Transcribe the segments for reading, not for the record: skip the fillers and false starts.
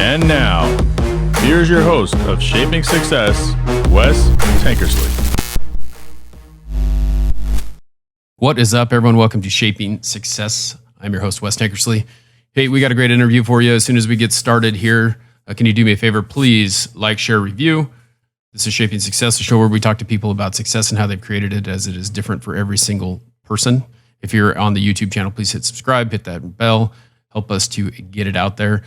And now, here's your host of Shaping Success, Wes Tankersley. What is up, everyone? Welcome to Shaping Success. I'm your host, Wes Tankersley. Hey, we got a great interview for you. As soon as we get started here, can you do me a favor? Please like, share, review. This is Shaping Success, a show where we talk to people about success and how they've created it, as it is different for every single person. If you're on the YouTube channel, please hit subscribe, hit that bell, help us to get it out there.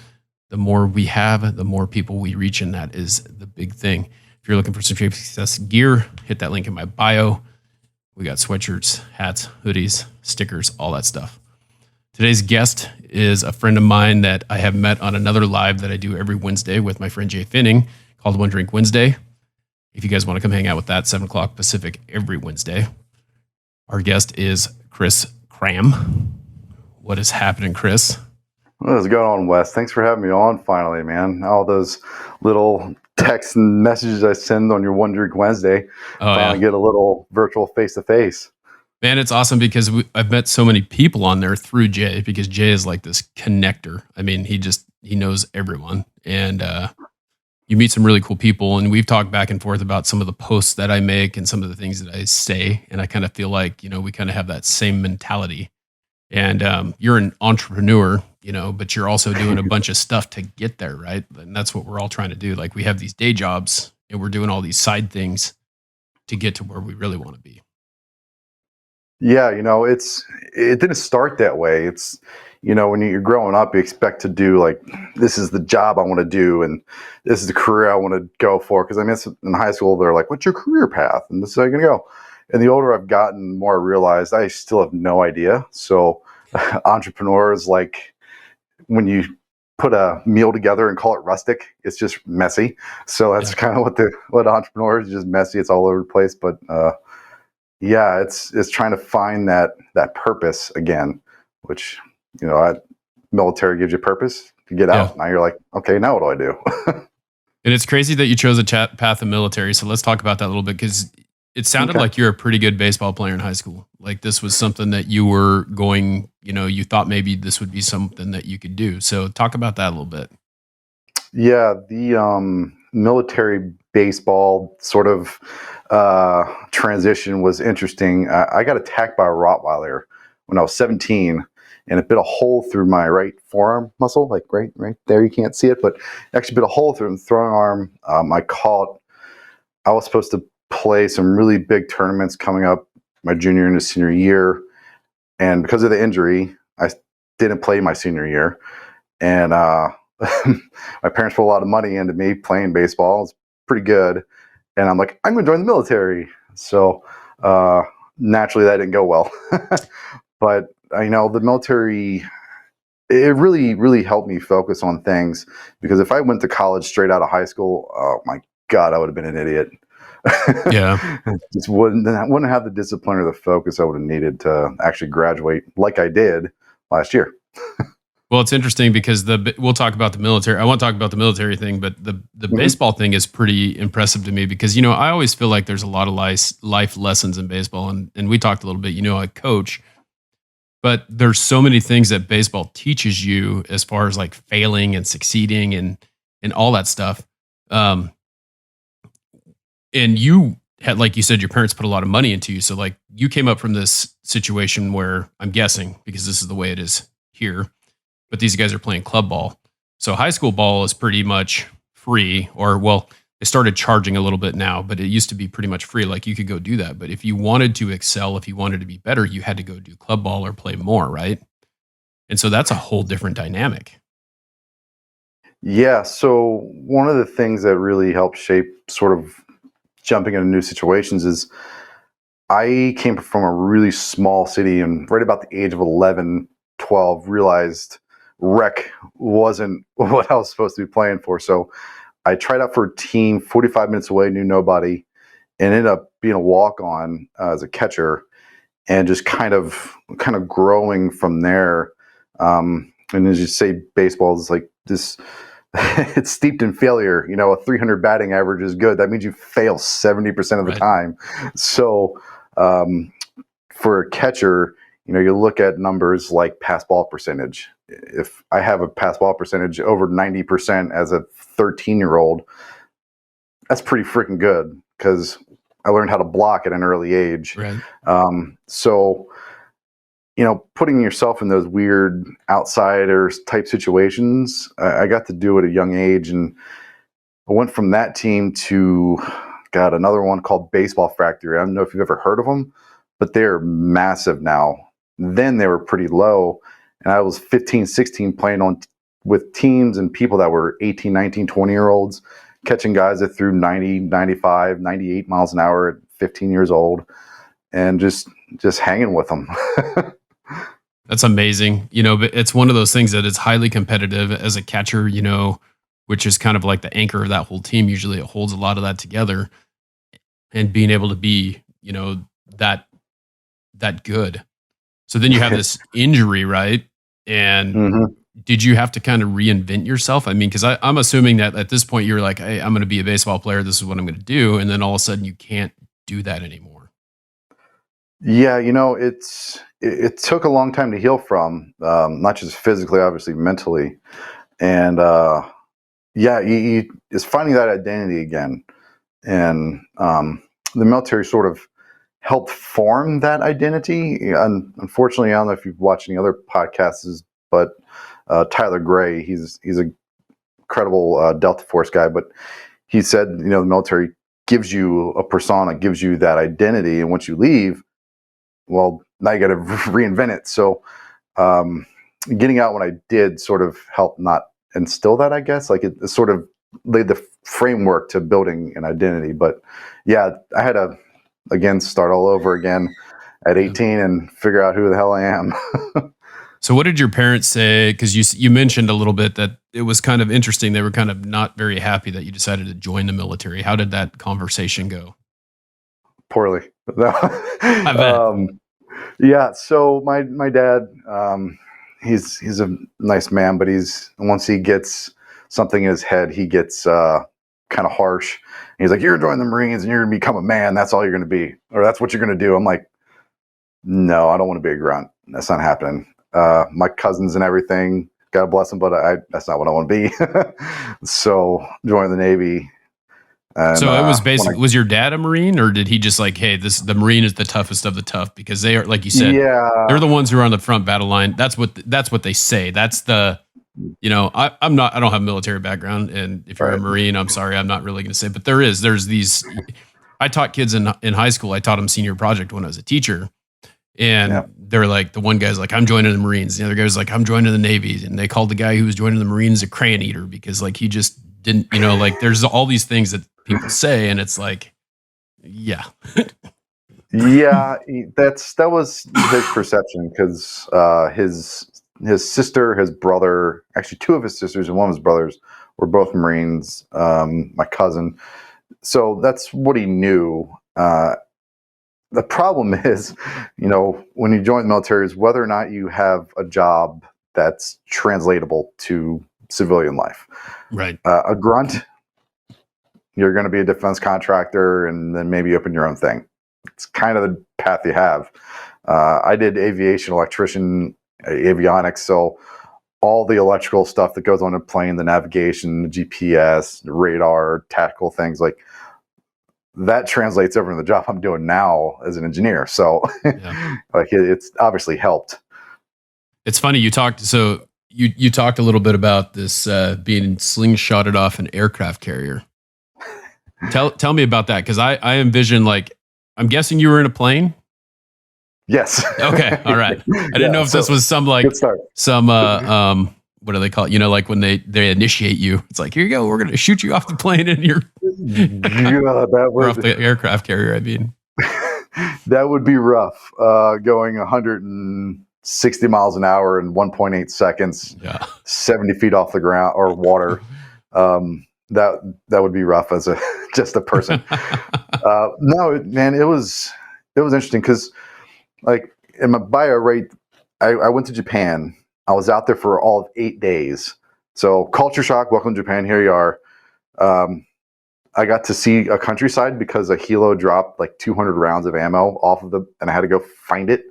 The more we have, the more people we reach, and that is the big thing. If you're looking for some Shaping Success gear, hit that link in my bio. We got sweatshirts, hats, hoodies, stickers, all that stuff. Today's guest is a friend of mine that I have met on another live that I do every Wednesday with my friend Jay Finning called One Drink Wednesday. If you guys want to come hang out with that, 7 o'clock Pacific every Wednesday. Our guest is Chris Kram. What is happening, Chris? What is going on, Wes? Thanks for having me on finally, man. All those little texts and messages I send on your One Drink Wednesday. Finally get a little virtual face-to-face. Man, it's awesome because I've met so many people on there through Jay, because Jay is like this connector. I mean, he knows everyone. And you meet some really cool people. And we've talked back and forth about some of the posts that I make and some of the things that I say. And I kind of feel like, we kind of have that same mentality. And you're an entrepreneur, but you're also doing a bunch of stuff to get there, right? And that's what we're all trying to do. Like, we have these day jobs and we're doing all these side things to get to where we really want to be. Yeah, it didn't start that way. It's, when you're growing up, you expect to do like, this is the job I want to do, and this is the career I want to go for. Because in high school, they're like, what's your career path? And this is how you're going to go. And the older I've gotten, the more I realized I still have no idea. So entrepreneurs, like, when you put a meal together and call it rustic, it's just messy. So that's kind of what entrepreneurs is, just messy. It's all over the place. But it's trying to find that purpose again, which, military gives you purpose to get out. Now you're like, okay, now what do I do? And it's crazy that you chose a path of military. So let's talk about that a little bit, because it sounded like you're a pretty good baseball player in high school. Like, this was something that you were going, you thought maybe this would be something that you could do. So talk about that a little bit. Yeah, the military baseball sort of transition was interesting. I got attacked by a Rottweiler when I was 17, and it bit a hole through my right forearm muscle, like right there. You can't see it, but it actually bit a hole through the throwing arm. I was supposed to play some really big tournaments coming up my junior and senior year, and because of the injury, I didn't play my senior year. And my parents put a lot of money into me playing baseball. It's pretty good, and I'm like, I'm going to join the military. So naturally, that didn't go well. But the military, it really, really helped me focus on things, because if I went to college straight out of high school, oh my God, I would have been an idiot. Yeah. Just wouldn't have the discipline or the focus I would have needed to actually graduate like I did last year. Well, it's interesting because we'll talk about the military. I want to talk about the military thing, but the baseball thing is pretty impressive to me, because, I always feel like there's a lot of life lessons in baseball. And we talked a little bit, I coach, but there's so many things that baseball teaches you as far as like failing and succeeding and all that stuff. And you had, like you said, your parents put a lot of money into you. So like, you came up from this situation where, I'm guessing, because this is the way it is here, but these guys are playing club ball. So high school ball is pretty much free, or, well, they started charging a little bit now, but it used to be pretty much free. Like, you could go do that. But if you wanted to excel, if you wanted to be better, you had to go do club ball or play more, right? And so that's a whole different dynamic. Yeah. So one of the things that really helped shape sort of jumping into new situations is I came from a really small city, and right about the age of 11, 12, realized rec wasn't what I was supposed to be playing for. So I tried out for a team 45 minutes away, knew nobody, and ended up being a walk-on as a catcher, and just kind of growing from there. And as you say, baseball is like this, it's steeped in failure. A 300 batting average is good. That means you fail 70% of the time. So for a catcher, you look at numbers like pass ball percentage. if I have a pass ball percentage over 90% as a 13-year-old, that's pretty freaking good because I learned how to block at an early age. Right. So, putting yourself in those weird outsiders type situations, I got to do at a young age. And I went from that team to, another one called Baseball Factory. I don't know if you've ever heard of them, but they're massive now. Then they were pretty low. And I was 15, 16 playing with teams and people that were 18, 19, 20-year-olds, catching guys that threw 90, 95, 98 miles an hour at 15 years old, and just hanging with them. That's amazing. But it's one of those things that is highly competitive as a catcher, which is kind of like the anchor of that whole team. Usually it holds a lot of that together, and being able to be, that good. So then you have this injury, right? And did you have to kind of reinvent yourself? I mean, because I'm assuming that at this point you're like, hey, I'm going to be a baseball player. This is what I'm going to do. And then all of a sudden you can't do that anymore. Yeah, it took a long time to heal from, not just physically, obviously mentally. And it's finding that identity again. And the military sort of helped form that identity. And unfortunately, I don't know if you've watched any other podcasts, but Tyler Gray, he's a credible Delta Force guy, but he said, the military gives you a persona, gives you that identity, and once you leave, well, now you got to reinvent it. So getting out when I did sort of helped not instill that, I guess. Like it sort of laid the framework to building an identity. But yeah, I had to, again, start all over again at 18 and figure out who the hell I am. So what did your parents say? Because you mentioned a little bit that it was kind of interesting. They were kind of not very happy that you decided to join the military. How did that conversation go? Poorly. I bet. Yeah. So my dad, he's a nice man, but once he gets something in his head, he gets kind of harsh. And he's like, "You're joining the Marines and you're going to become a man. That's all you're going to be, or that's what you're going to do." I'm like, "No, I don't want to be a grunt. That's not happening." My cousins and everything, God bless them, but that's not what I want to be. So joined the Navy. And, so it was basically, was your dad a Marine, or did he just like, hey, the Marine is the toughest of the tough? Because they are, like you said, they're the ones who are on the front battle line. That's what they say. That's the, I don't have a military background. And if you're a Marine, I'm sorry, I'm not really going to say, but there's these, I taught kids in high school. I taught them senior project when I was a teacher. And they're like, the one guy's like, I'm joining the Marines. The other guy's like, I'm joining the Navy. And they called the guy who was joining the Marines a crayon eater because like he just didn't, like there's all these things that people say, and it's like, yeah. Yeah, that was his perception because his sister, his brother, actually two of his sisters and one of his brothers were both Marines. My cousin, so that's what he knew. The problem is, when you join the military, is whether or not you have a job that's translatable to civilian life. Right. A grunt, you're going to be a defense contractor and then maybe open your own thing. It's kind of the path you have. I did aviation, electrician, avionics. So all the electrical stuff that goes on a plane, the navigation, the GPS, the radar, tactical things, like that translates over to the job I'm doing now as an engineer. So like it's obviously helped. It's funny. You talked a little bit about this being slingshotted off an aircraft carrier. Tell me about that. Cause I envision, like, I'm guessing you were in a plane. Yes. Okay. All right. I didn't know if this was some what do they call it? Like when they initiate you, it's like, here you go. We're going to shoot you off the plane and you're or off the aircraft carrier. I mean, that would be rough. Going 160 miles an hour in 1.8 seconds, 70 feet off the ground or water. That would be rough as just a person. No, man, it was interesting because, like, in my bio, right, I went to Japan. I was out there for all of 8 days. So culture shock, welcome to Japan, here you are. I got to see a countryside because a helo dropped like 200 rounds of ammo off of and I had to go find it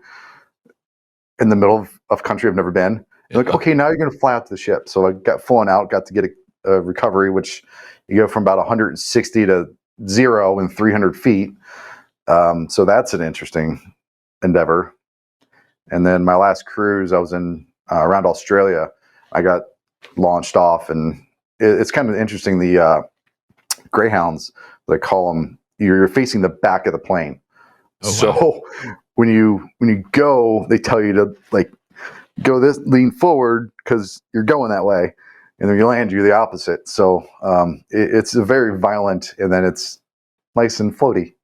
in the middle of country I've never been. They're like, okay, now you're going to fly out to the ship. So I got flown out, got to get a recovery, which you go from about 160 to 0 in 300 feet. So that's an interesting endeavor. And then my last cruise, I was in around Australia. I got launched off, and it's kind of interesting. The Greyhounds, they call them, you're facing the back of the plane. Oh, So wow. when you go, they tell you to like go this, lean forward because you're going that way, and then you land, you're the opposite. So it's a very violent, and then it's nice and floaty.